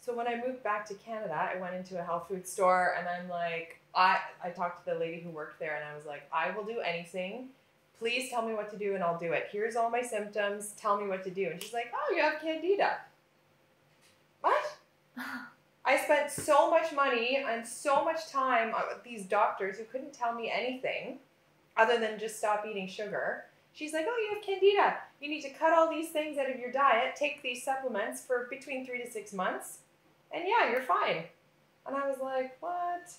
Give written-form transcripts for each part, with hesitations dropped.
So when I moved back to Canada, I went into a health food store and I'm like, I talked to the lady who worked there and I was like, I will do anything. Please tell me what to do and I'll do it. Here's all my symptoms. Tell me what to do. And she's like, oh, you have candida. What? I spent so much money and so much time with these doctors who couldn't tell me anything other than just stop eating sugar. She's like, oh, you have candida. You need to cut all these things out of your diet, take these supplements for between 3 to 6 months, and yeah, you're fine. And I was like, what?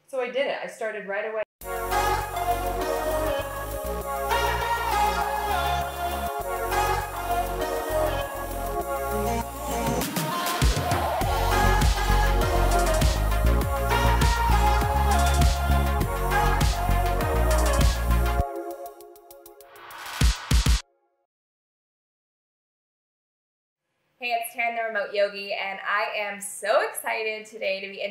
So I did it. I started right away. Hey, it's Taryn the Remote Yogi, and I am so excited today to be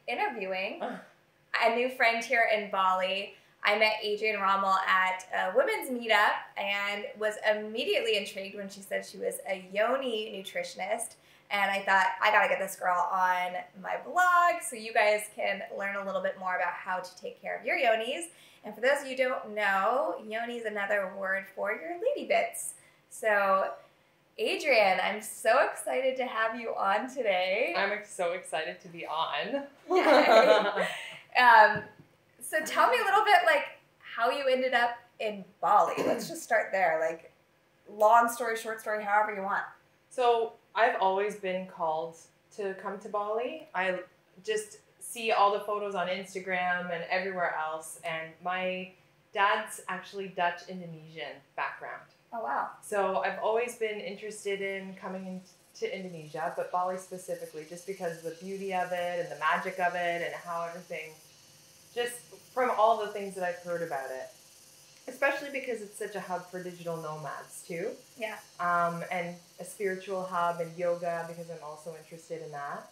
interviewing a new friend here in Bali. I met Adrienne Rommel at a women's meetup and was immediately intrigued when she said she was a Yoni nutritionist. And I thought, I gotta get this girl on my blog so you guys can learn a little bit more about how to take care of your yonis. And for those of you who don't know, Yoni is another word for your lady bits. So, Adrienne, I'm so excited to have you on today. I'm so excited to be on. So tell me a little bit, like, how you ended up in Bali. Let's just start there. Like, long story, short story, however you want. So, I've always been called to come to Bali. I just see all the photos on Instagram and everywhere else. And my dad's actually Dutch-Indonesian background. Oh, wow. So I've always been interested in coming into Indonesia, but Bali specifically, just because of the beauty of it and the magic of it and how everything, just from all the things that I've heard about it. Especially because it's such a hub for digital nomads too. Yeah. And a spiritual hub and yoga, because I'm also interested in that.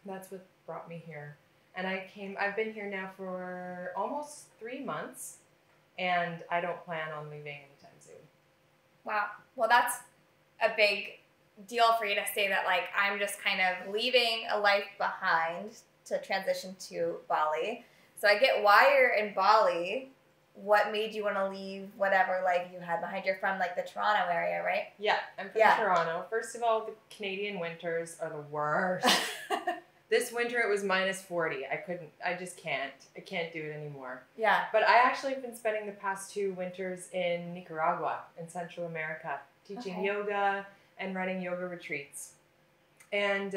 That's what brought me here. And I've been here now for almost 3 months, and I don't plan on leaving anytime soon. Wow. Well, that's a big deal for you to say that, like, I'm just kind of leaving a life behind to transition to Bali. So I get why you're in Bali. What made you want to leave whatever life you had behind? You're from, like, the Toronto area, right? Yeah, I'm from Toronto. First of all, the Canadian winters are the worst. This winter it was -40. I just can't. I can't do it anymore. Yeah. But I actually have been spending the past 2 winters in Nicaragua, in Central America, teaching yoga and running yoga retreats. And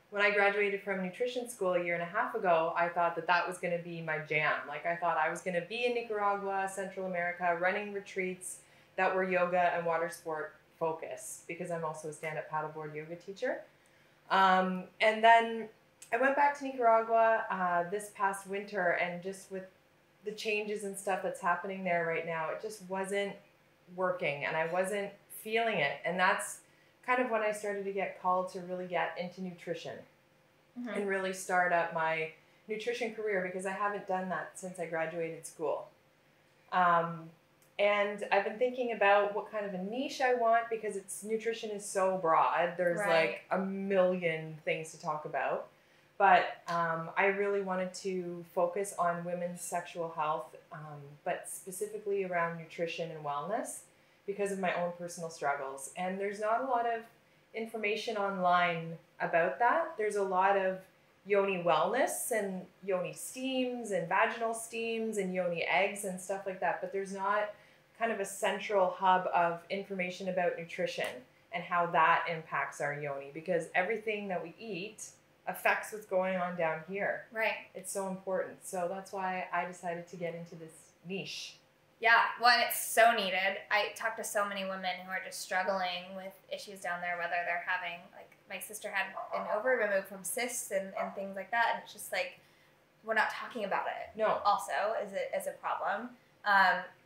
when I graduated from nutrition school 1.5 years ago, I thought that was going to be my jam. Like, I thought I was going to be in Nicaragua, Central America, running retreats that were yoga and water sport focused, because I'm also a stand-up paddleboard yoga teacher. And then I went back to Nicaragua this past winter, and just with the changes and stuff that's happening there right now, it just wasn't working and I wasn't feeling it. And that's kind of when I started to get called to really get into nutrition and really start up my nutrition career, because I haven't done that since I graduated school. And I've been thinking about what kind of a niche I want, because nutrition is so broad. There's like a million things to talk about. But I really wanted to focus on women's sexual health, but specifically around nutrition and wellness, because of my own personal struggles. And there's not a lot of information online about that. There's a lot of Yoni wellness and Yoni steams and vaginal steams and Yoni eggs and stuff like that. But there's not kind of a central hub of information about nutrition and how that impacts our Yoni, because everything that we eat affects what's going on down here. Right. It's so important. So that's why I decided to get into this niche. Yeah, well, and it's so needed. I talk to so many women who are just struggling with issues down there, whether they're having, like, my sister had an ovary removed from cysts and things like that, and it's just like, we're not talking about it. No. Also, as a problem.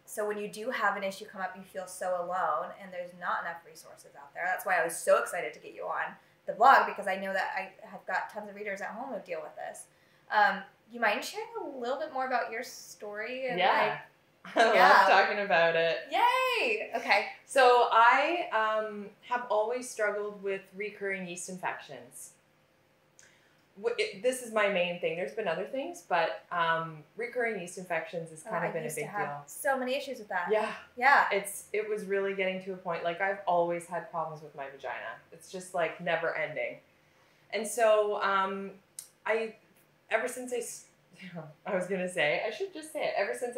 So when you do have an issue come up, you feel so alone, and there's not enough resources out there. That's why I was so excited to get you on the blog, because I know that I have got tons of readers at home who deal with this. You mind sharing a little bit more about your story? And I love talking about it. Yay! Okay. So I have always struggled with recurring yeast infections. This is my main thing. There's been other things, but recurring yeast infections has kind of been a big deal. So many issues with that. Yeah. Yeah. It was really getting to a point, like I've always had problems with my vagina. It's just like never ending. And so ever since I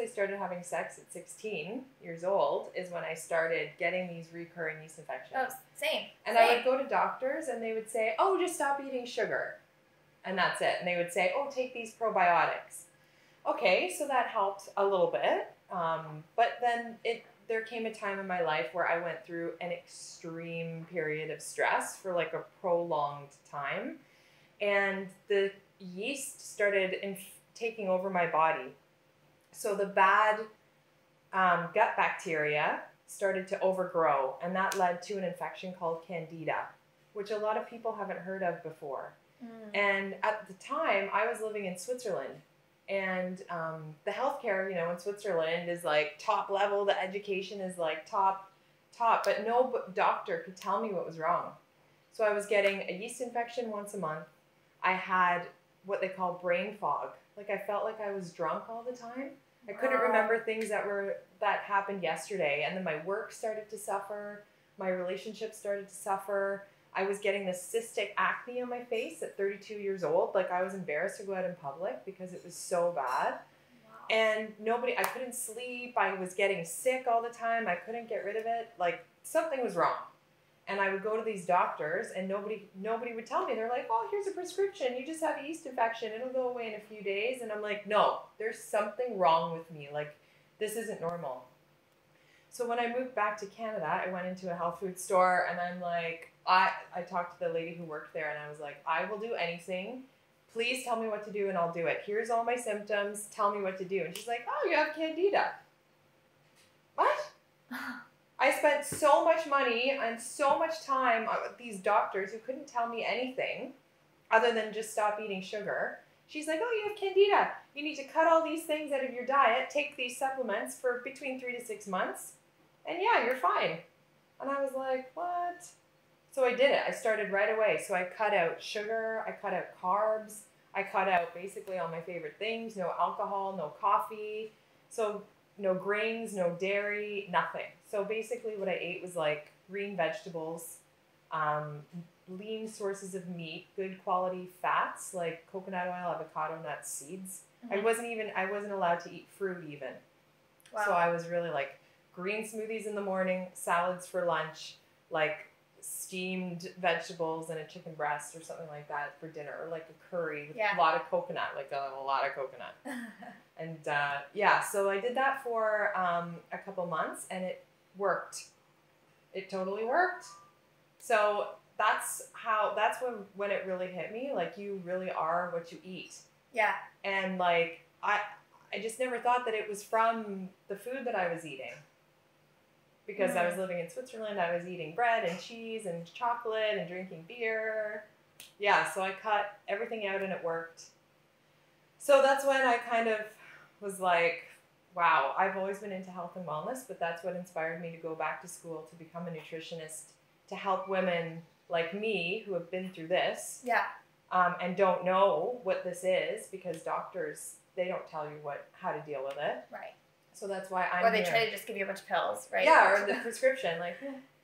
started having sex at 16 years old is when I started getting these recurring yeast infections. Oh, same. I would go to doctors and they would say, oh, just stop eating sugar. And that's it. And they would say, oh, take these probiotics. Okay, so that helped a little bit. But then there came a time in my life where I went through an extreme period of stress for like a prolonged time. And the yeast started taking over my body. So the bad gut bacteria started to overgrow, and that led to an infection called Candida, which a lot of people haven't heard of before. And at the time, I was living in Switzerland, and the healthcare, in Switzerland is like top level. The education is like top, but no doctor could tell me what was wrong. So I was getting a yeast infection once a month. I had what they call brain fog. Like I felt like I was drunk all the time. I couldn't remember things that happened yesterday. And then my work started to suffer. My relationship started to suffer. I was getting this cystic acne on my face at 32 years old. Like I was embarrassed to go out in public because it was so bad. Wow. And I couldn't sleep. I was getting sick all the time. I couldn't get rid of it. Like something was wrong. And I would go to these doctors and nobody would tell me. They're like, oh, here's a prescription. You just have a yeast infection. It'll go away in a few days. And I'm like, no, there's something wrong with me. Like this isn't normal. So when I moved back to Canada, I went into a health food store and I'm like, I talked to the lady who worked there and I was like, I will do anything. Please tell me what to do and I'll do it. Here's all my symptoms. Tell me what to do. And she's like, oh, you have Candida. What? I spent so much money and so much time with these doctors who couldn't tell me anything other than just stop eating sugar. She's like, oh, you have Candida. You need to cut all these things out of your diet, take these supplements for between 3 to 6 months, and yeah, you're fine. And I was like, what? So I did it. I started right away. So I cut out sugar, I cut out carbs, I cut out basically all my favorite things, no alcohol, no coffee, so no grains, no dairy, nothing. So basically what I ate was like green vegetables, lean sources of meat, good quality fats like coconut oil, avocado, nuts, seeds. Mm-hmm. I wasn't allowed to eat fruit even. Wow. So I was really like green smoothies in the morning, salads for lunch, like steamed vegetables and a chicken breast or something like that for dinner, or like a curry with a lot of coconut, like a lot of coconut. And so I did that for a couple months and it worked. It totally worked. So that's when it really hit me, like you really are what you eat. Yeah. And like I just never thought that it was from the food that I was eating. Because I was living in Switzerland, I was eating bread and cheese and chocolate and drinking beer. Yeah, so I cut everything out and it worked. So that's when I kind of was like, wow, I've always been into health and wellness, but that's what inspired me to go back to school to become a nutritionist, to help women like me who have been through this and don't know what this is, because doctors, they don't tell you how to deal with it. Right. So that's why I'm Or they try to just give you a bunch of pills, right? Yeah, or the prescription, like.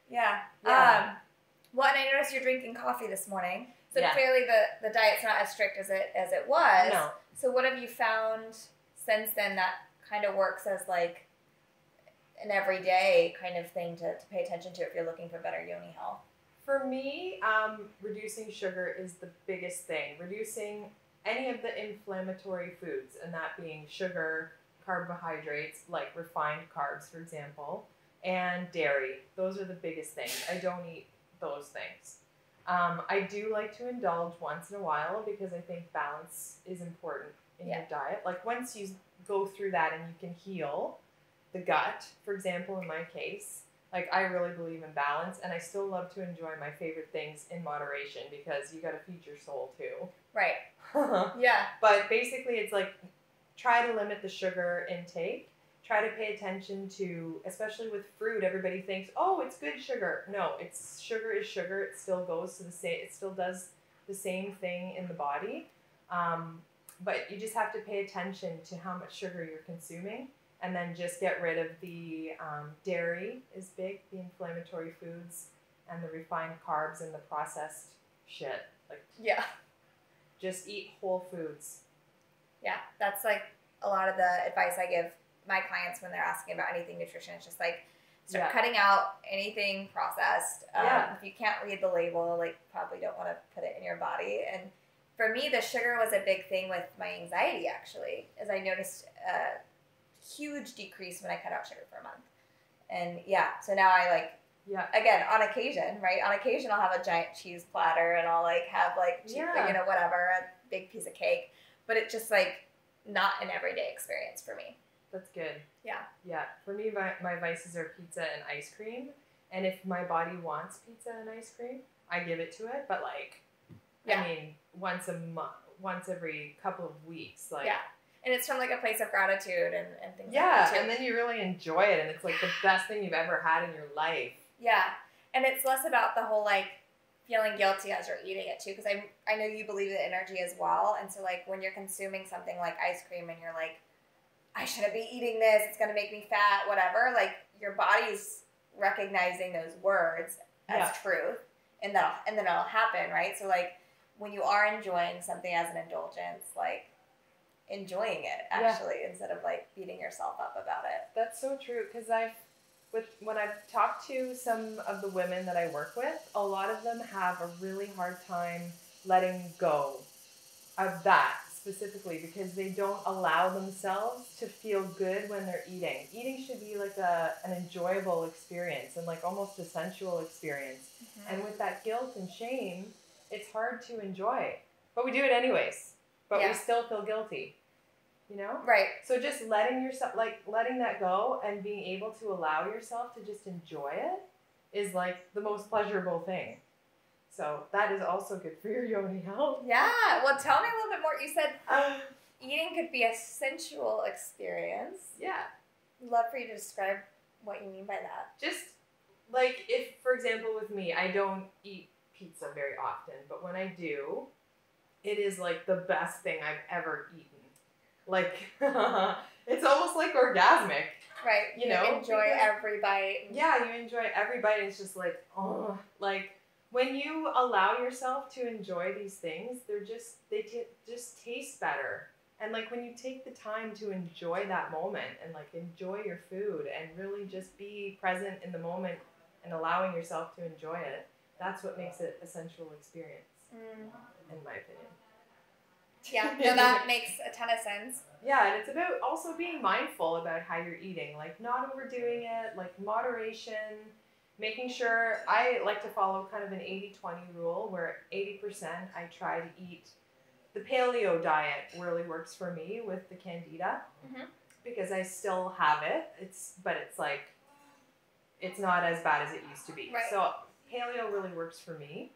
Yeah. Well, and I noticed you're drinking coffee this morning. So clearly the diet's not as strict as it was. No. So what have you found since then that kind of works as like an everyday kind of thing to pay attention to if you're looking for better yoni health? For me, reducing sugar is the biggest thing. Reducing any of the inflammatory foods, and that being sugar, carbohydrates, like refined carbs, for example, and dairy. Those are the biggest things. I don't eat those things. I do like to indulge once in a while because I think balance is important in your diet. Like once you go through that and you can heal the gut, for example, in my case, like I really believe in balance, and I still love to enjoy my favorite things in moderation because you got to feed your soul too. Right. Yeah. But basically it's like, try to limit the sugar intake. try to pay attention to, especially with fruit, everybody thinks, oh, it's good sugar. No, sugar is sugar. It still goes to it still does the same thing in the body. But you just have to pay attention to how much sugar you're consuming, and then just get rid of the dairy is big, the inflammatory foods, and the refined carbs and the processed shit. Like, yeah, just eat whole foods. Yeah, that's like a lot of the advice I give my clients when they're asking about anything nutrition. It's just like, start cutting out anything processed. If you can't read the label, like, probably don't want to put it in your body. And for me, the sugar was a big thing with my anxiety, actually, as I noticed a huge decrease when I cut out sugar for a month. And so now I like, again, on occasion, right? On occasion, I'll have a giant cheese platter, and I'll like have like, whatever, a big piece of cake. But it's just like not an everyday experience for me. That's good. Yeah. Yeah. For me, my vices are pizza and ice cream. And if my body wants pizza and ice cream, I give it to it. But like, I mean, once a month, once every couple of weeks. Like, and it's from like a place of gratitude and things like that too. Yeah, and then you really enjoy it. And it's like the best thing you've ever had in your life. Yeah. And it's less about the whole like feeling guilty as you're eating it too, because I know you believe in energy as well, and so like when you're consuming something like ice cream and you're like, I shouldn't be eating this, it's gonna make me fat, whatever, like your body's recognizing those words as truth, and then it'll happen, right? So like when you are enjoying something as an indulgence, like enjoying it actually instead of like beating yourself up about it. That's so true, because when I've talked to some of the women that I work with, a lot of them have a really hard time letting go of that specifically, because they don't allow themselves to feel good when they're eating. Eating should be like an enjoyable experience and like almost a sensual experience. Mm-hmm. And with that guilt and shame, it's hard to enjoy. But we do it anyways. But we still feel guilty. You know? Right. So just letting that go and being able to allow yourself to just enjoy it is like the most pleasurable thing. So that is also good for your yoni health. Yeah. Well, tell me a little bit more. You said eating could be a sensual experience. Yeah. I'd love for you to describe what you mean by that. Just like if, for example, with me, I don't eat pizza very often, but when I do, it is like the best thing I've ever eaten. Like, it's almost like orgasmic. Right. You know? Enjoy every bite. Yeah, you enjoy every bite. It's just like, oh. Like, when you allow yourself to enjoy these things, they just taste better. And like when you take the time to enjoy that moment and like enjoy your food and really just be present in the moment and allowing yourself to enjoy it, that's what makes it a sensual experience, in my opinion. Yeah, no, that makes a ton of sense. Yeah, and it's about also being mindful about how you're eating, like not overdoing it, like moderation, making sure. I like to follow kind of an 80-20 rule where 80% I try to eat. The paleo diet really works for me with the candida because I still have it. It's like, it's not as bad as it used to be. Right. So paleo really works for me.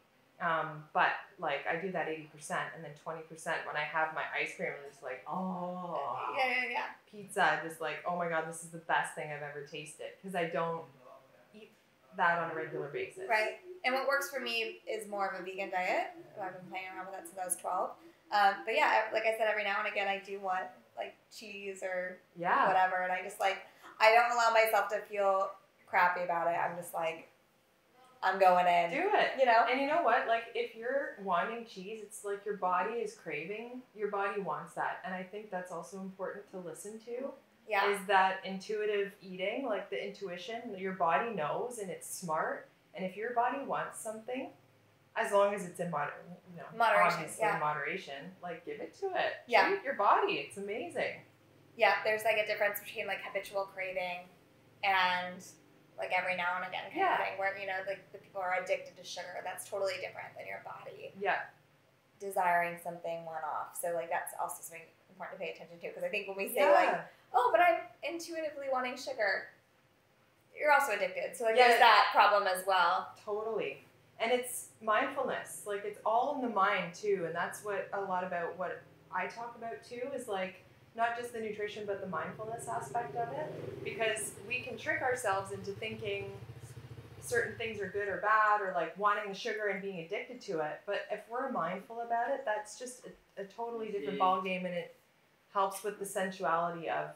But like I do that 80% and then 20% when I have my ice cream, I'm just like, oh, yeah. Pizza, just like, oh my God, this is the best thing I've ever tasted, because I don't eat that on a regular basis. Right. And what works for me is more of a vegan diet. I've been playing around with that since I was 12. But yeah, like I said, every now and again, I do want like cheese or whatever. And I just like, I don't allow myself to feel crappy about it. I'm just like, I'm going in. Do it. You know? And you know what? Like, if you're wanting cheese, it's like your body is craving. Your body wants that. And I think that's also important to listen to. Yeah. Is that intuitive eating, like the intuition, your body knows and it's smart. And if your body wants something, as long as it's in moderation, like give it to it. Yeah. Treat your body. It's amazing. Yeah. There's like a difference between like habitual craving and like every now and again kind of thing, where, you know, like the people are addicted to sugar. That's totally different than your body desiring something one-off. So like that's also something important to pay attention to, because I think when we say like, oh, but I'm intuitively wanting sugar, you're also addicted. So like there's that problem as well. Totally. And it's mindfulness. Like it's all in the mind too, and that's what a lot about what I talk about too is like not just the nutrition, but the mindfulness aspect of it, because we can trick ourselves into thinking certain things are good or bad, or like wanting the sugar and being addicted to it. But if we're mindful about it, that's just a totally different ball game, and it helps with the sensuality of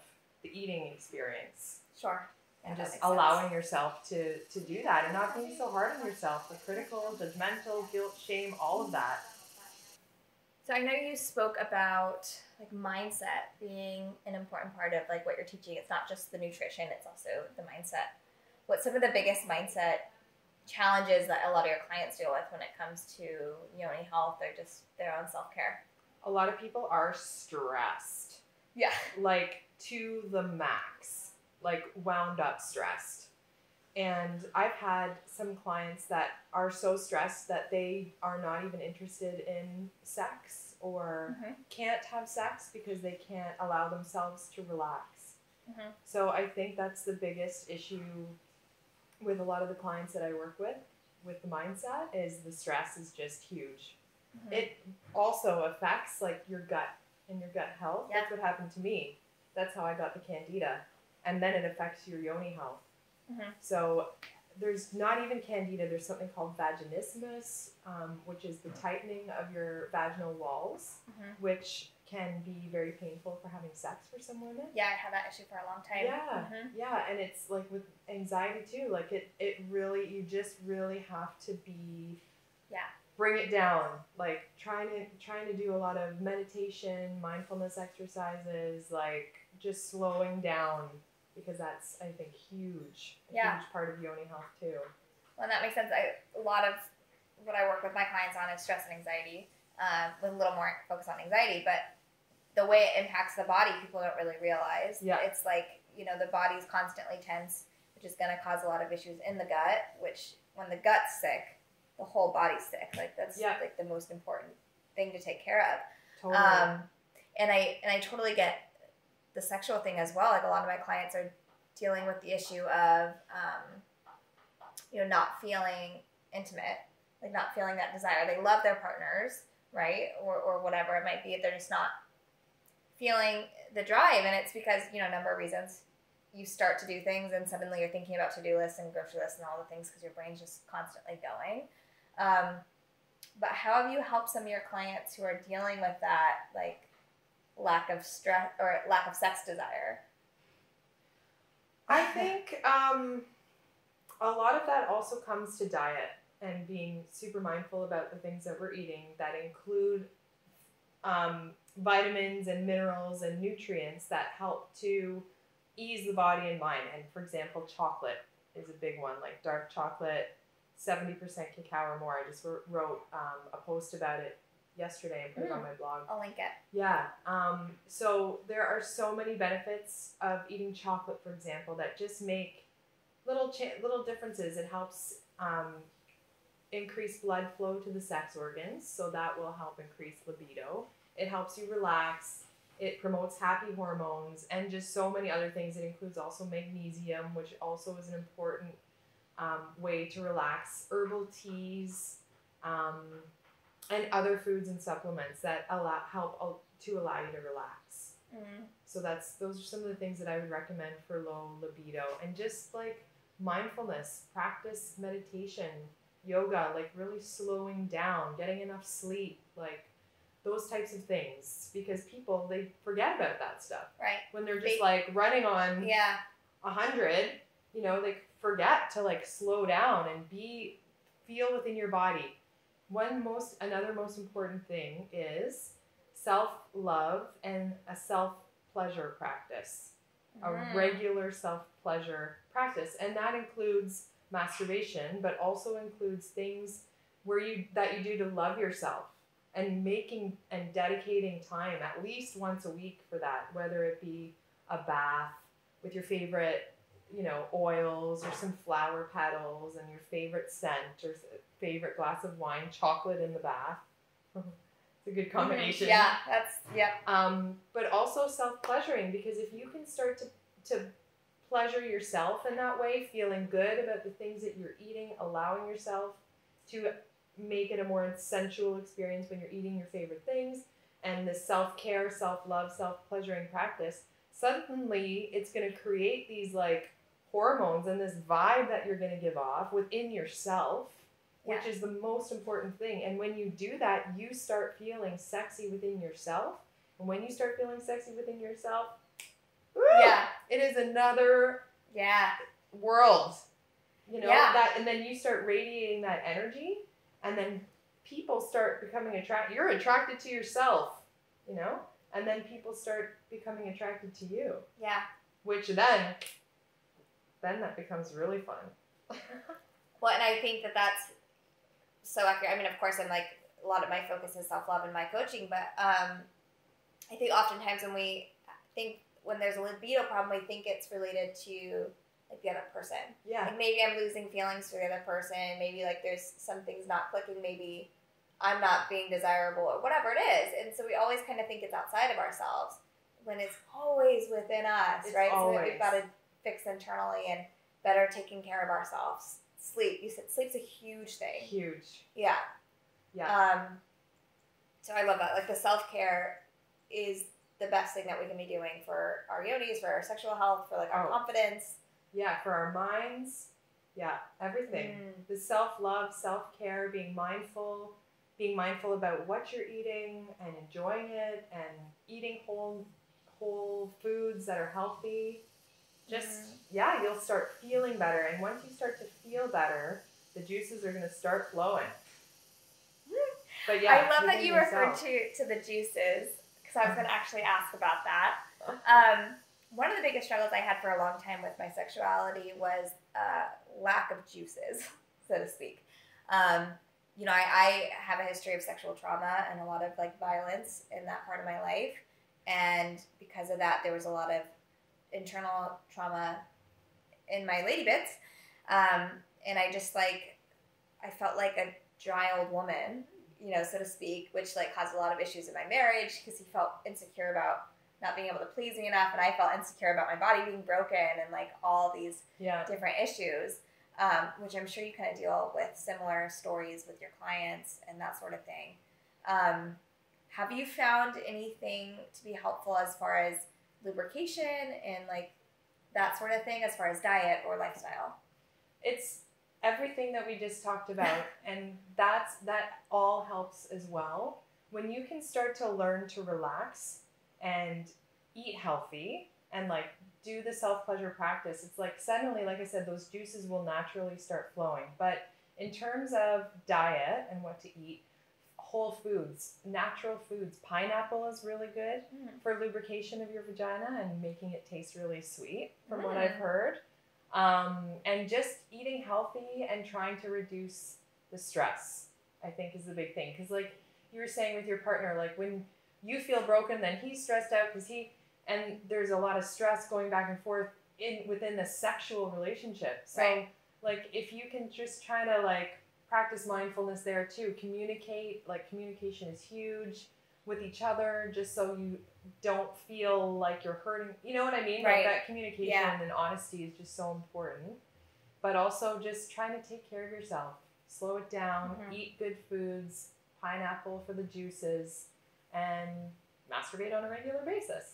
the eating experience. Sure. And just allowing yourself to do that, and not being so hard on yourself, the critical, judgmental, guilt, shame, all of that. So I know you spoke about like mindset being an important part of like what you're teaching. It's not just the nutrition, it's also the mindset. What's some of the biggest mindset challenges that a lot of your clients deal with when it comes to yoni health or just their own self-care? A lot of people are stressed. Yeah. Like to the max, like wound up stressed. And I've had some clients that are so stressed that they are not even interested in sex, or can't have sex because they can't allow themselves to relax. So I think that's the biggest issue with a lot of the clients that I work with the mindset, is the stress is just huge. It also affects like your gut and your gut health. That's what happened to me. That's how I got the candida. And then it affects your yoni health. So there's not even candida, there's something called vaginismus, which is the tightening of your vaginal walls, which can be very painful for having sex for some women. Yeah, I had that issue for a long time. Yeah, and it's like with anxiety too, like it really, you just really have to be, bring it down, like trying to do a lot of meditation, mindfulness exercises, like just slowing down, because that's, I think, huge part of yoni health too. Well, that makes sense. A lot of what I work with my clients on is stress and anxiety, with a little more focus on anxiety, but the way it impacts the body, people don't really realize. It's like, the body's constantly tense, which is going to cause a lot of issues in the gut, which when the gut's sick, the whole body's sick. Like that's like the most important thing to take care of. Totally. And I totally get the sexual thing as well. Like a lot of my clients are dealing with the issue of, not feeling intimate, like not feeling that desire. They love their partners, right? Or whatever it might be. They're just not feeling the drive. And it's because, a number of reasons. You start to do things and suddenly you're thinking about to-do lists and grocery lists and all the things because your brain's just constantly going. But how have you helped some of your clients who are dealing with that, like, lack of stress or lack of sex desire? I think a lot of that also comes to diet and being super mindful about the things that we're eating that include vitamins and minerals and nutrients that help to ease the body and mind. And for example, chocolate is a big one, like dark chocolate, 70% cacao or more. I just wrote a post about it yesterday and put it on my blog. I'll link it. Yeah. So there are so many benefits of eating chocolate, for example, that just make little differences. It helps increase blood flow to the sex organs, so that will help increase libido. It helps you relax. It promotes happy hormones and just so many other things. It includes also magnesium, which also is an important way to relax. Herbal teas, and other foods and supplements that help to allow you to relax. So those are some of the things that I would recommend for low libido. And just like mindfulness, practice meditation, yoga, like really slowing down, getting enough sleep, like those types of things, because people, they forget about that stuff. Right. When they're just like running on 100, they forget to like slow down and feel within your body. Another most important thing is self-love and a self-pleasure practice, a regular self-pleasure practice. And that includes masturbation, but also includes things that you do to love yourself, and making and dedicating time at least once a week for that, whether it be a bath with your favorite, oils or some flower petals and your favorite scent or favorite glass of wine, chocolate in the bath. It's a good combination. But also self-pleasuring, because if you can start to pleasure yourself in that way, feeling good about the things that you're eating, allowing yourself to make it a more sensual experience when you're eating your favorite things, and the self-care, self-love, self-pleasuring practice, suddenly it's going to create these like hormones and this vibe that you're going to give off within yourself, which is the most important thing. And when you do that, you start feeling sexy within yourself. And when you start feeling sexy within yourself, it is another world, you know, that, and then you start radiating that energy, and then people start becoming attracted. You're attracted to yourself, you know, and then people start becoming attracted to you. Yeah. Which then that becomes really fun. Well, and I think that that's so accurate. I mean, of course, I'm like, a lot of my focus is self-love in my coaching, but I think oftentimes when there's a libido problem, we think it's related to like the other person. Yeah. Like maybe I'm losing feelings for the other person. Maybe like there's some things not clicking. Maybe I'm not being desirable or whatever it is. And so we always kind of think it's outside of ourselves when it's always within us, right? Always. So we've got to fix internally and better taking care of ourselves. Sleep. You said sleep's a huge thing. Huge. Yeah. Yeah. So I love that. Like the self-care is the best thing that we can be doing for our yonis, for our sexual health, for like our confidence. Yeah, for our minds. Yeah, everything. The self-love, self-care, being mindful about what you're eating and enjoying it, and eating whole foods that are healthy. Just, you'll start feeling better. And once you start to feel better, the juices are going to start flowing. But I love that you referred to the juices, because I was going to actually ask about that. One of the biggest struggles I had for a long time with my sexuality was lack of juices, so to speak. You know, I have a history of sexual trauma and a lot of like violence in that part of my life. And because of that, there was a lot of internal trauma in my lady bits. And I just like, I felt like a dry old woman, you know, so to speak, which like caused a lot of issues in my marriage because he felt insecure about not being able to please me enough, and I felt insecure about my body being broken and like all these different issues, which I'm sure you kind of deal with similar stories with your clients and that sort of thing. Have you found anything to be helpful as far as lubrication and like that sort of thing, as far as diet or lifestyle? It's everything that we just talked about, and that all helps as well. When you can start to learn to relax and eat healthy and like do the self-pleasure practice, it's like suddenly, like I said, those juices will naturally start flowing. But in terms of diet and what to eat, whole foods, natural foods, pineapple is really good for lubrication of your vagina and making it taste really sweet, from what I've heard. And just eating healthy and trying to reduce the stress, I think, is the big thing. Because like you were saying with your partner, like when you feel broken, then he's stressed out and there's a lot of stress going back and forth within the sexual relationship. So like if you can just try to like practice mindfulness there too, communication is huge with each other, just so you don't feel like you're hurting, you know what I mean? Like that communication and honesty is just so important. But also just trying to take care of yourself, slow it down, eat good foods, pineapple for the juices, and masturbate on a regular basis.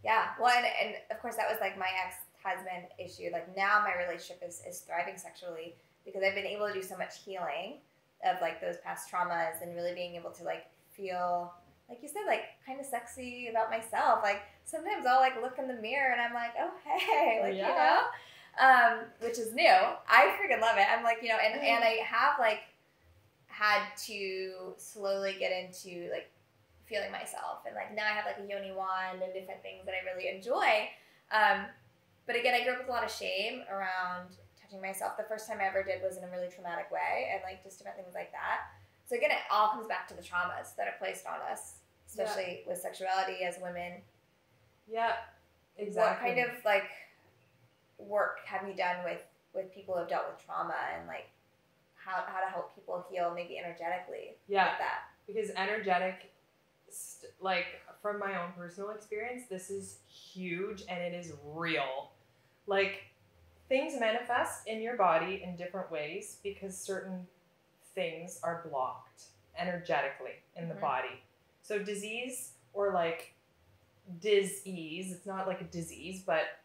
Yeah, well, and of course that was like my ex-husband issue. Like now my relationship is thriving sexually because I've been able to do so much healing of like those past traumas and really being able to like feel, like you said, like kind of sexy about myself. Like sometimes I'll like look in the mirror and I'm like, oh hey, like you know, which is new. I freaking love it. I'm like, you know, and I have like had to slowly get into like feeling myself, and like now I have like a Yoni wand and different things that I really enjoy. But again, I grew up with a lot of shame around touching myself. The first time I ever did was in a really traumatic way, and like just different things like that. So again, it all comes back to the traumas that are placed on us, especially with sexuality as women. Yeah, exactly. What kind of like work have you done with people who have dealt with trauma, and like how to help people heal maybe energetically with that? Because energetic, like from my own personal experience, this is huge and it is real. Like things manifest in your body in different ways because certain things are blocked energetically in the body. So disease, or like dis-ease, it's not like a disease, but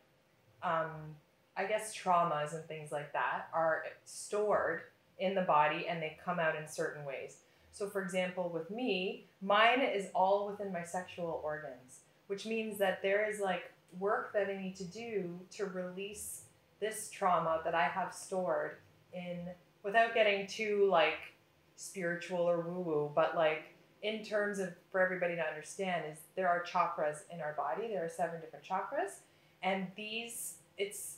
I guess traumas and things like that are stored in the body and they come out in certain ways. So for example, with me, mine is all within my sexual organs, which means that there is like work that I need to do to release this trauma that I have stored in, without getting too like spiritual or woo-woo, but like in terms of, for everybody to understand, is there are chakras in our body. There are 7 different chakras, and these, it's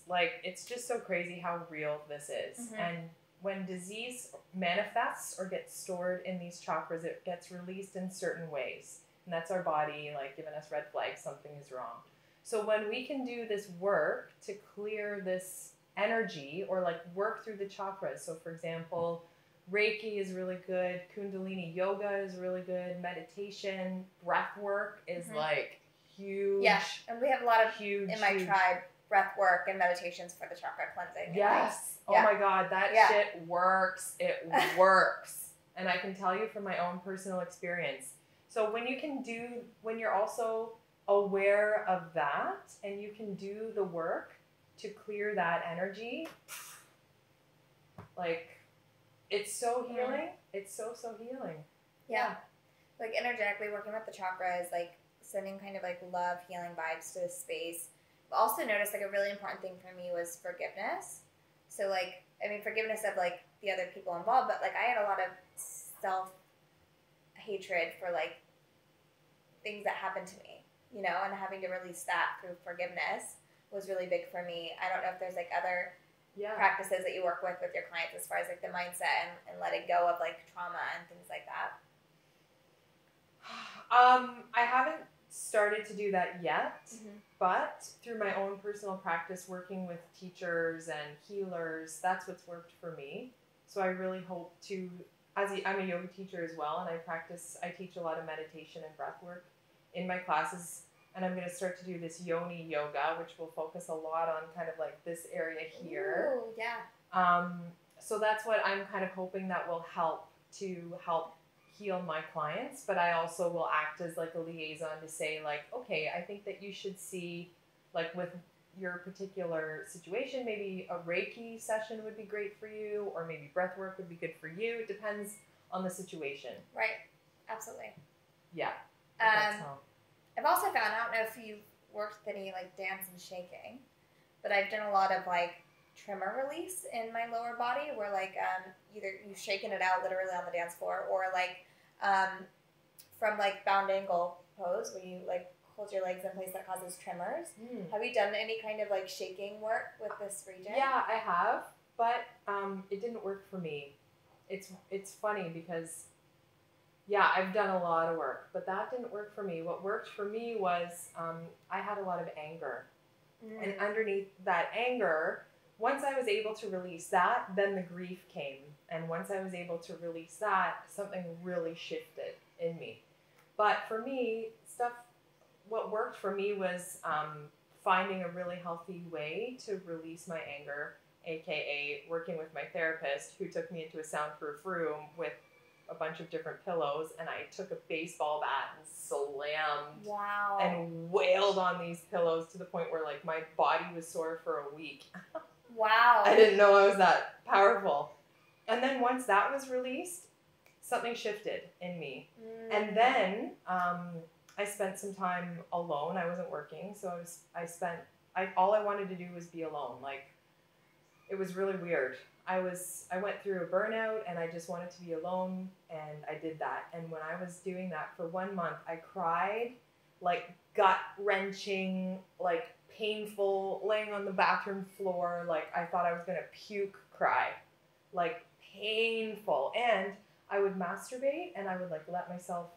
just so crazy how real this is. Mm-hmm. And when disease manifests or gets stored in these chakras, it gets released in certain ways. And that's our body like giving us red flags, something is wrong. So when we can do this work to clear this energy, or like work through the chakras. So for example, Reiki is really good. Kundalini yoga is really good. Meditation, breath work is like huge. Yeah, and we have a lot of huge in my tribe breath work and meditations for the chakra cleansing. Yes. Oh my God, that shit works. It works. And I can tell you from my own personal experience. So when you're also aware of that and you can do the work to clear that energy, like, it's so healing. It's so healing. Yeah. Like energetically working with the chakras, like sending kind of like love, healing vibes to the space. But also noticed like a really important thing for me was forgiveness. So like, I mean, forgiveness of like the other people involved, but like I had a lot of self-hatred for like things that happened to me, you know, and having to release that through forgiveness was really big for me. I don't know if there's like other practices that you work with your clients as far as like the mindset and letting go of like trauma and things like that. I haven't started to do that yet, but through my own personal practice, working with teachers and healers, that's what's worked for me. So I really hope to, I'm a yoga teacher as well, and I teach a lot of meditation and breath work in my classes. And I'm going to start to do this Yoni yoga, which will focus a lot on kind of like this area here. Ooh, yeah. So that's what I'm kind of hoping that will help heal my clients. But I also will act as like a liaison to say like, okay, I think that you should see, like with your particular situation, maybe a Reiki session would be great for you, or maybe breath work would be good for you. It depends on the situation. Right. Absolutely. Yeah. I've also found, I don't know if you've worked with any like dance and shaking, but I've done a lot of like tremor release in my lower body where like either you've shaken it out literally on the dance floor, or like from like bound angle pose where you like hold your legs in place that causes tremors. Have you done any kind of like shaking work with this region? Yeah, I have, but it didn't work for me. It's funny because I've done a lot of work, but that didn't work for me. What worked for me was I had a lot of anger. And underneath that anger, once I was able to release that, then the grief came. And once I was able to release that, something really shifted in me. But for me, what worked for me was finding a really healthy way to release my anger, aka working with my therapist, who took me into a soundproof room with a bunch of different pillows, and I took a baseball bat and slammed and wailed on these pillows to the point where like my body was sore for a week. Wow. I didn't know I was that powerful. And then once that was released, something shifted in me. And then I spent some time alone. I wasn't working, so all I wanted to do was be alone. Like, it was really weird. I went through a burnout and I just wanted to be alone, and I did that. And when I was doing that for 1 month, I cried like gut-wrenching, like painful, laying on the bathroom floor, like I thought I was gonna puke cry, like painful. And I would masturbate and I would like let myself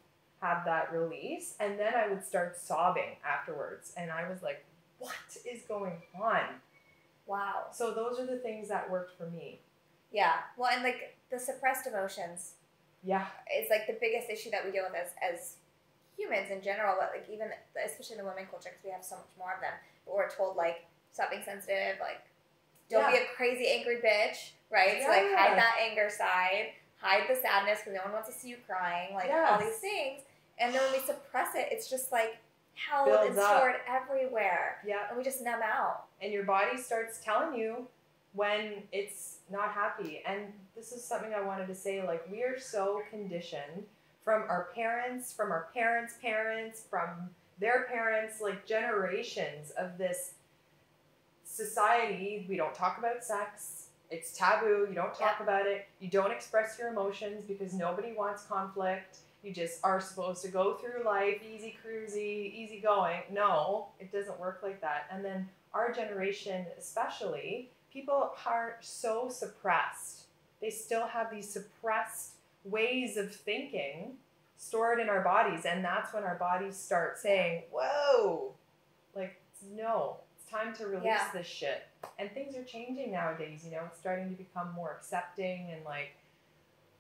have that release, and then I would start sobbing afterwards, and I was like, what is going on? Wow. So those are the things that worked for me. Yeah. Well, and like the suppressed emotions. Yeah. Is like the biggest issue that we deal with as humans in general, but like even especially in the women culture, because we have so much more of them. But we're told like stop being sensitive, like don't be a crazy angry bitch, right? So like hide that anger side, hide the sadness because no one wants to see you crying, like all these things. And then when we suppress it, it's just like held Builds and stored everywhere. Yeah. And we just numb out. And your body starts telling you when it's not happy. And this is something I wanted to say, like, we are so conditioned from our parents, from our parents' parents, from their parents, like generations of this society. We don't talk about sex. It's taboo. You don't talk about it. You don't express your emotions because nobody wants conflict. You just are supposed to go through life easy cruisy, easy going. No, it doesn't work like that. And then our generation especially, people are so suppressed. They still have these suppressed ways of thinking stored in our bodies. And that's when our bodies start saying, whoa, like, no, it's time to release this shit. And things are changing nowadays, you know, it's starting to become more accepting and like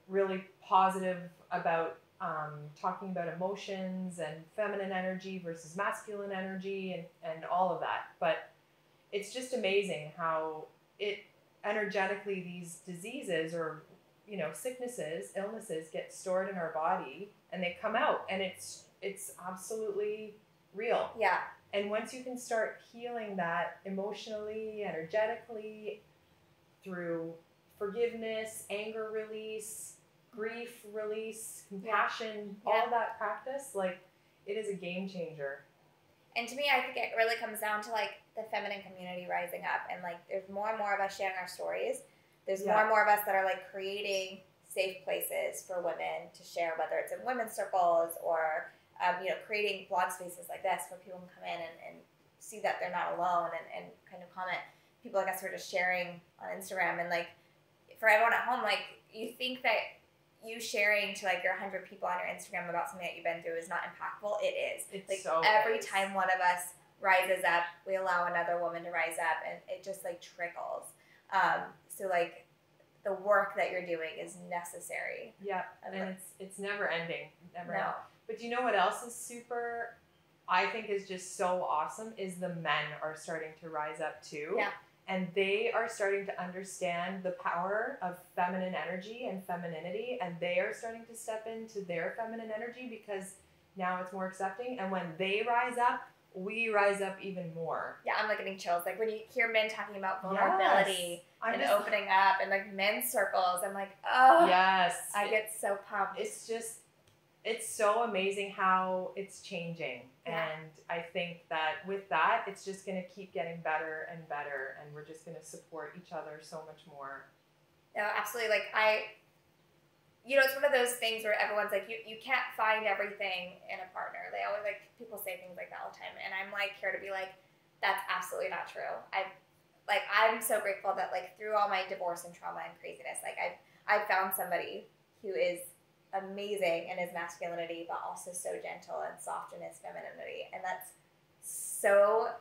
really positive about talking about emotions and feminine energy versus masculine energy and all of that. But it's just amazing how it energetically, these diseases or, you know, sicknesses, illnesses get stored in our body and they come out, and it's absolutely real. Yeah. And once you can start healing that emotionally, energetically, through forgiveness, anger release, grief release, compassion, all of that practice, like, it is a game changer. And to me, I think it really comes down to like the feminine community rising up, and like there's more and more of us sharing our stories. There's more and more of us that are like creating safe places for women to share, whether it's in women's circles or you know, creating blog spaces like this where people can come in and see that they're not alone and kind of comment. People like us who are just sharing on Instagram, and like for everyone at home, like you think that you sharing to like your 100 people on your Instagram about something that you've been through is not impactful. It is. It's like so every time one of us rises up, we allow another woman to rise up, and it just like trickles. So like the work that you're doing is necessary. Yeah, and it's never ending. Never No. ending. But you know what else is super, I think is just so awesome, is the men are starting to rise up too. Yeah. And they are starting to understand the power of feminine energy and femininity, and they are starting to step into their feminine energy because now it's more accepting. And when they rise up, we rise up even more. Yeah, I'm like getting chills. Like when you hear men talking about vulnerability and opening up and like men's circles, I'm like, oh, yes, I get so pumped. It's so amazing how it's changing. Yeah. And I think that with that, it's just going to keep getting better and better. And we're just going to support each other so much more. No, absolutely. Like you know, it's one of those things where everyone's like, you can't find everything in a partner. They always like, people say things like that all the time. And I'm like here to be like, that's absolutely not true. I'm so grateful that like through all my divorce and trauma and craziness, like I've found somebody who is amazing in his masculinity, but also so gentle and soft in his femininity, and that's so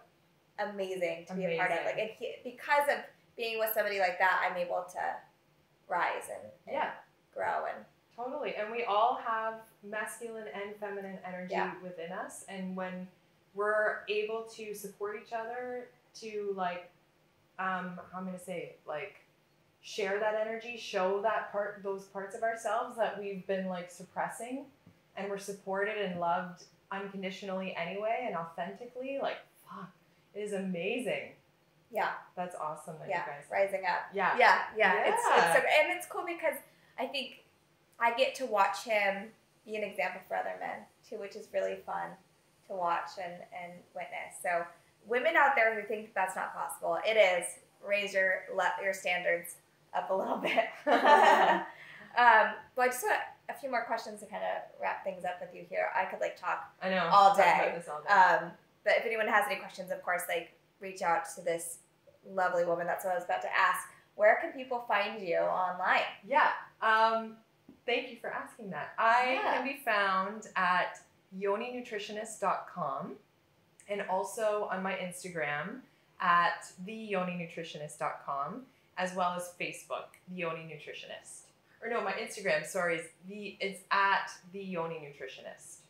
amazing to be a part of. Like, and because of being with somebody like that, I'm able to rise and grow and totally. And we all have masculine and feminine energy within us, and when we're able to support each other, to like, how I'm gonna say, like, share that energy, show those parts of ourselves that we've been like suppressing, and we're supported and loved unconditionally anyway and authentically, like, fuck, it is amazing. Yeah. That's awesome that you guys rising up. Yeah. It's so, and it's cool because I think I get to watch him be an example for other men too, which is really fun to watch and witness. So women out there who think that's not possible, it is. Raise your standards up a little bit. But I just want a few more questions to kind of wrap things up with you here. I could like talk all day. Talk about this all day. But if anyone has any questions, of course, like reach out to this lovely woman. That's what I was about to ask. Where can people find you online? Yeah. Thank you for asking that. I can be found at yoninutritionist.com and also on my Instagram at theyoninutritionist.com, as well as Facebook, the Yoni Nutritionist. Or no, my Instagram, sorry, it's at the Yoni Nutritionist.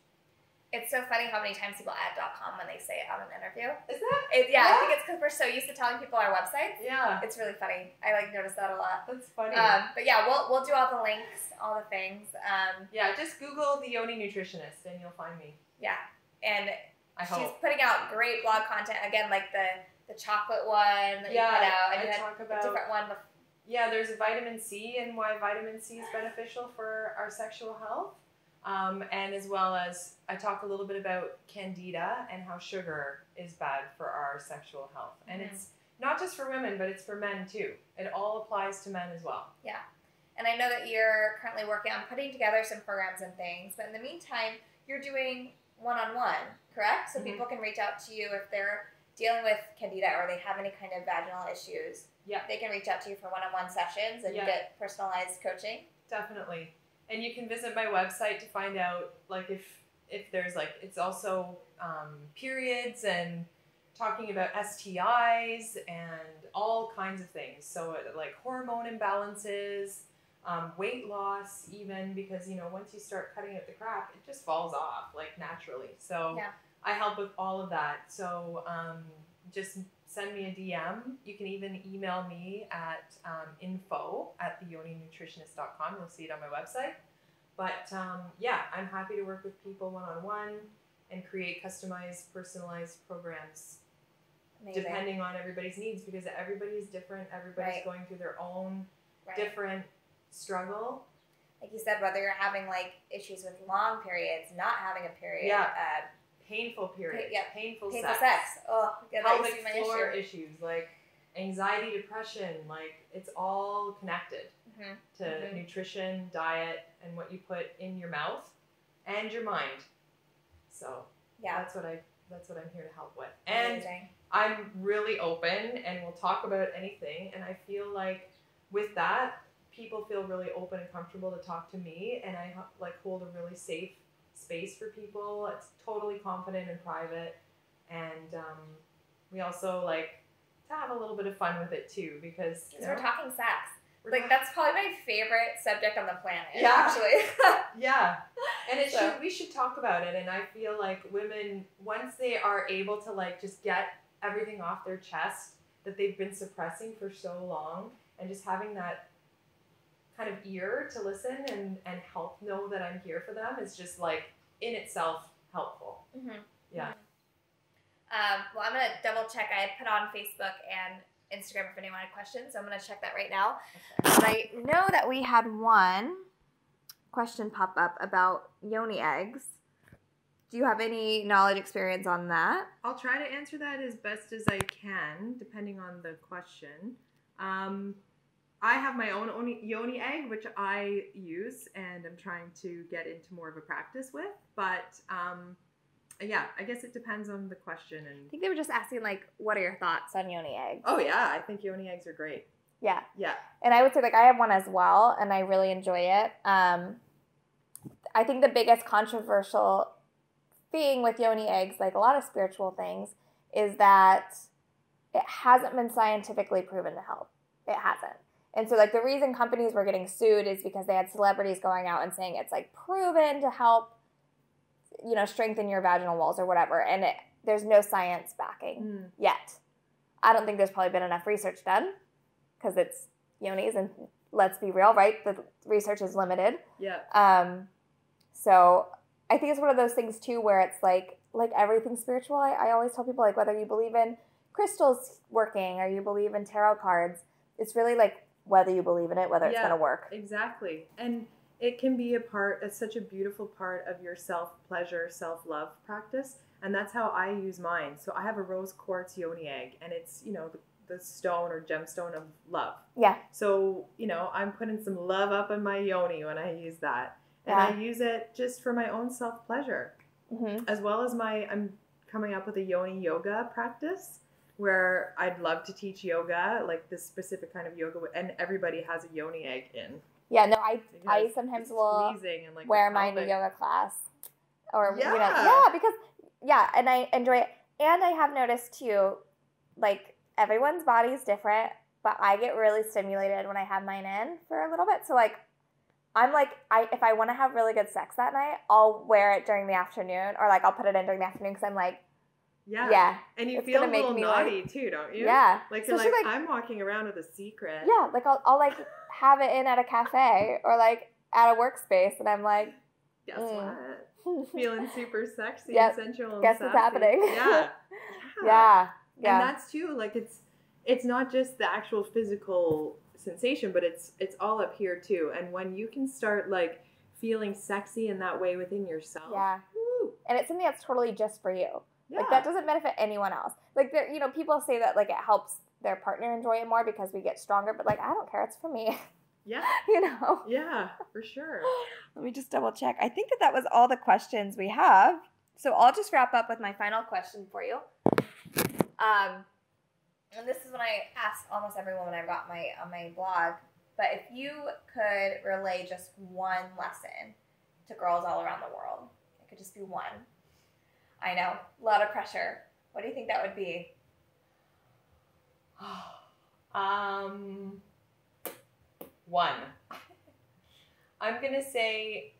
It's so funny how many times people add .com when they say it on an interview. Is that? I think it's because we're so used to telling people our websites. Yeah. It's really funny. I notice that a lot. That's funny. But yeah, we'll do all the links, all the things. Just Google the Yoni nutritionist and you'll find me. Yeah, and she's putting out great blog content. Again, like the chocolate one that you put out. And you had a different one. Yeah, there's a vitamin C and why vitamin C is beneficial for our sexual health. And as well as I talk a little bit about candida and how sugar is bad for our sexual health. And it's not just for women, but it's for men too. It all applies to men as well. Yeah. And I know that you're currently working on putting together some programs and things, but in the meantime, you're doing one-on-one, correct? So people can reach out to you if they're dealing with candida or they have any kind of vaginal issues. Yeah. They can reach out to you for one-on-one sessions and get personalized coaching. Definitely. And you can visit my website to find out, like, if there's, like, it's also periods and talking about STIs and all kinds of things. So, like, hormone imbalances, weight loss even, because, you know, once you start cutting out the crap, it just falls off, like, naturally. So I help with all of that. So just send me a DM. You can even email me at info@theyoninutritionist.com. You'll see it on my website. But I'm happy to work with people one-on-one and create customized, personalized programs. Amazing. Depending on everybody's needs, because everybody is different. Everybody's going through their own different struggle. Like you said, whether you're having like issues with long periods, not having a period, painful periods, painful sex. Oh, pelvic floor issues, like anxiety, depression, like it's all connected to nutrition, diet, and what you put in your mouth and your mind. So that's what I'm here to help with. And I'm really open and we'll talk about anything. And I feel like with that, people feel really open and comfortable to talk to me, and I like hold a really safe space for people. It's totally confident and private, and we also like to have a little bit of fun with it too, because we're talking sex. That's probably my favorite subject on the planet. Actually. And we should talk about it. And I feel like women, once they are able to like just get everything off their chest that they've been suppressing for so long, and just having that kind of ear to listen and help know that I'm here for them is just like in itself helpful. Yeah. Well, I'm going to double check. I had put on Facebook and Instagram if anyone had questions, so I'm going to check that right now. Okay. But I know that we had one question pop up about Yoni eggs. Do you have any knowledge, experience on that? I'll try to answer that as best as I can, depending on the question. I have my own Yoni egg, which I use, and I'm trying to get into more of a practice with. But I guess it depends on the question. And I think they were just asking, like, what are your thoughts on Yoni eggs? Oh, yeah. I think Yoni eggs are great. Yeah. Yeah. And I would say, like, I have one as well, and I really enjoy it. I think the biggest controversial thing with Yoni eggs, like a lot of spiritual things, is that it hasn't been scientifically proven to help. It hasn't. And so, like, the reason companies were getting sued is because they had celebrities going out and saying it's, like, proven to help, you know, strengthen your vaginal walls or whatever. And there's no science backing yet. I don't think there's probably been enough research done because it's yonis, and let's be real, right? The research is limited. Yeah. So I think it's one of those things, too, where it's, like everything spiritual. I always tell people, like, whether you believe in crystals working or you believe in tarot cards, it's really, like, whether you believe in it, whether it's going to work. Exactly. And it can be it's such a beautiful part of your self-pleasure, self-love practice. And that's how I use mine. So I have a rose quartz Yoni egg, and it's, you know, the stone or gemstone of love. Yeah. So, you know, I'm putting some love up in my Yoni when I use that. And I use it just for my own self-pleasure. As well as I'm coming up with a Yoni yoga practice, where I'd love to teach yoga, like this specific kind of yoga, and everybody has a Yoni egg in. Yeah, no, I sometimes will wear mine to yoga class. Or, you know, because, and I enjoy it. And I have noticed, too, like, everyone's body's different, but I get really stimulated when I have mine in for a little bit. So, like, I'm like, if I want to have really good sex that night, I'll wear it during the afternoon, or like I'll put it in during the afternoon because I'm like, yeah. And you it's feel a gonna make little me naughty like, too, don't you? Yeah. Like you're like, I'm walking around with a secret. Yeah, like I'll like have it in at a cafe or like at a workspace, and I'm like, guess what? Feeling super sexy Yep. and sensual. Guess and what's happening? Yeah. Yeah. And that's too, like it's not just the actual physical sensation, but it's all up here too. And when you can start like feeling sexy in that way within yourself. Yeah. Woo. And it's something that's totally just for you. Yeah. Like that doesn't benefit anyone else. Like there, people say that like it helps their partner enjoy it more because we get stronger, but like I don't care, it's for me. Yeah. Yeah, for sure. Let me just double check. I think that was all the questions we have. So I'll just wrap up with my final question for you. And this is what I ask almost every woman I've got on my blog. But if you could relay just one lesson to girls all around the world, it could just be one. I know, a lot of pressure. What do you think that would be? One. I'm going to say,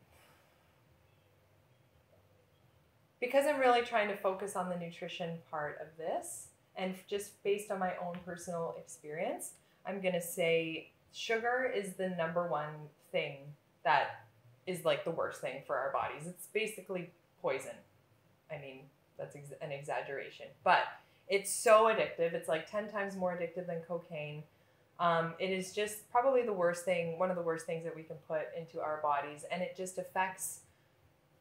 because I'm really trying to focus on the nutrition part of this, and just based on my own personal experience, I'm going to say sugar is the number one thing that is like the worst thing for our bodies. It's basically poison. I mean, that's an exaggeration, but it's so addictive. It's like 10 times more addictive than cocaine. It is just probably the worst thing, one of the worst things that we can put into our bodies. And it just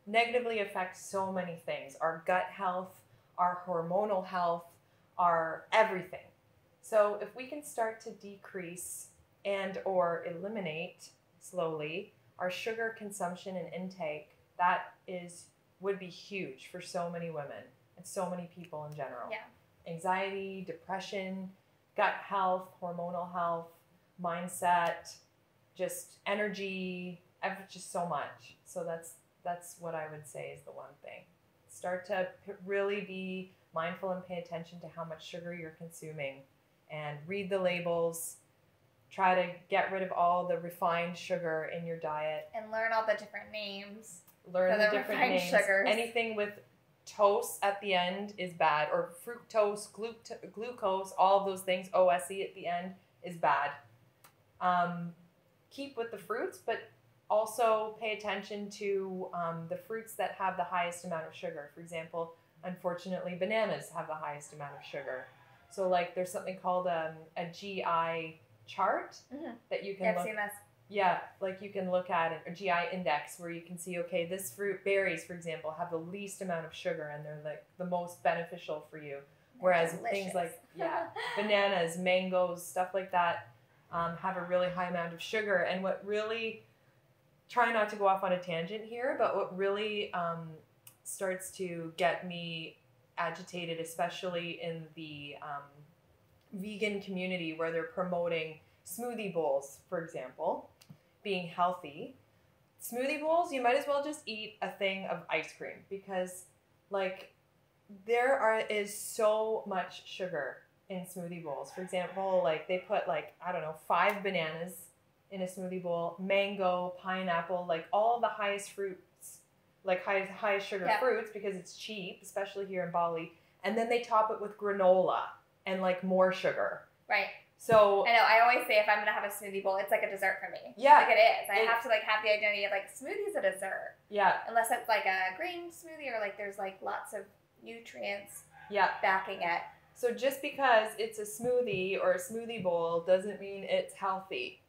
negatively affects so many things, our gut health, our hormonal health, our everything. So if we can start to decrease and or eliminate slowly our sugar consumption and intake, that would be huge for so many women and so many people in general. Yeah. Anxiety, depression, gut health, hormonal health, mindset, just energy, just so much. So that's what I would say is the one thing. Start to really be mindful and pay attention to how much sugar you're consuming, and read the labels. Try to get rid of all the refined sugar in your diet. And learn all the different names. Learn the different names. Sugars. Anything with tose at the end is bad, or fructose, glucose, all of those things, OSE at the end is bad. Keep with the fruits, but also pay attention to the fruits that have the highest amount of sugar. For example, unfortunately, bananas have the highest amount of sugar. So like there's something called a GI chart that you can look. I've seen this. Yeah, like you can look at it, a GI index, where you can see, okay, this fruit, berries, for example, have the least amount of sugar and they're like the most beneficial for you. Whereas things like, bananas, mangoes, stuff like that have a really high amount of sugar. And what really, try not to go off on a tangent here, but what really starts to get me agitated, especially in the vegan community where they're promoting smoothie bowls, for example, being healthy. Smoothie bowls, you might as well just eat a thing of ice cream, because like is so much sugar in smoothie bowls. For example, like they put 5 bananas in a smoothie bowl, mango, pineapple, like all the highest fruits, like highest sugar fruits, because it's cheap, especially here in Bali. And then they top it with granola and like more sugar. Right. So I know. I always say if I'm gonna have a smoothie bowl, it's like a dessert for me. Yeah, like it is. I have to like have the identity of like smoothie's a dessert. Yeah. Unless it's like a green smoothie or like there's like lots of nutrients. Yeah. Backing it. So just because it's a smoothie or a smoothie bowl doesn't mean it's healthy.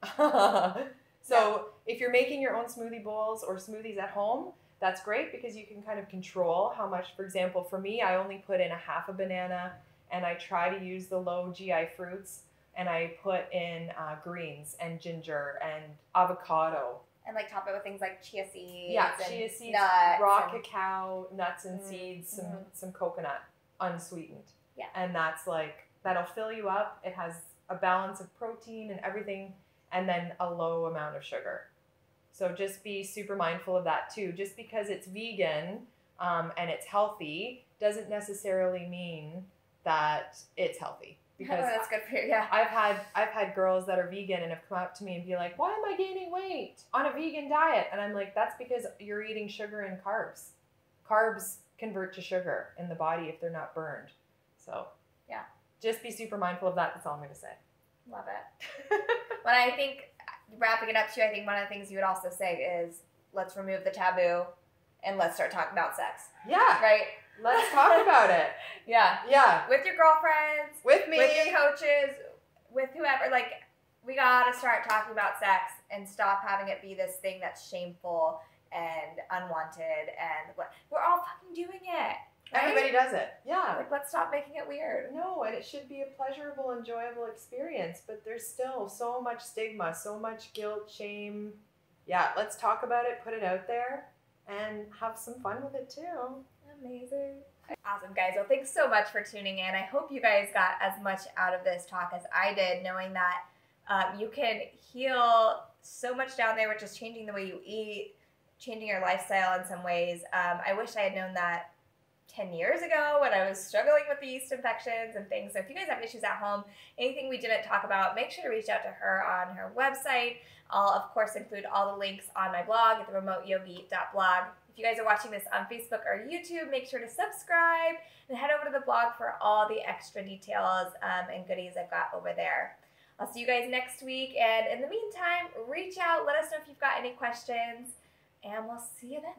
If you're making your own smoothie bowls or smoothies at home, that's great because you can kind of control how much. For example, for me, I only put in a half a banana, and I try to use the low GI fruits. And I put in greens and ginger and avocado. And like top it with things like chia seeds. Yeah, chia seeds, raw cacao, nuts and seeds, some coconut, unsweetened. Yeah. And that's like, that'll fill you up. It has a balance of protein and everything, and then a low amount of sugar. So just be super mindful of that too. Just because it's vegan and it's healthy doesn't necessarily mean that it's healthy. because that's good for you. Yeah. I've had girls that are vegan and have come up to me and be like, why am I gaining weight on a vegan diet? And I'm like, that's because you're eating sugar and carbs. Carbs convert to sugar in the body if they're not burned. So yeah, just be super mindful of that. That's all I'm going to say. Love it. When I think, wrapping it up too, I think one of the things you would also say is, let's remove the taboo and let's start talking about sex. Yeah. Right? Let's talk about it. Yeah. Yeah. With your girlfriends. With me. With your coaches. With whoever. Like, we gotta start talking about sex and stop having it be this thing that's shameful and unwanted, and we're all fucking doing it. Right? Everybody does it. Yeah. Like, let's stop making it weird. No, and it should be a pleasurable, enjoyable experience, but there's still so much stigma, so much guilt, shame. Yeah, let's talk about it, put it out there, and have some fun with it too. Amazing. Awesome, guys. Well, thanks so much for tuning in. I hope you guys got as much out of this talk as I did, knowing that you can heal so much down there with just changing the way you eat, changing your lifestyle in some ways. I wish I had known that 10 years ago when I was struggling with the yeast infections and things. So if you guys have issues at home, anything we didn't talk about, make sure to reach out to her on her website. I'll, of course, include all the links on my blog at theremoteyogi.blog. If you guys are watching this on Facebook or YouTube, make sure to subscribe and head over to the blog for all the extra details and goodies I've got over there. I'll see you guys next week. And in the meantime, reach out. Let us know if you've got any questions. And we'll see you then.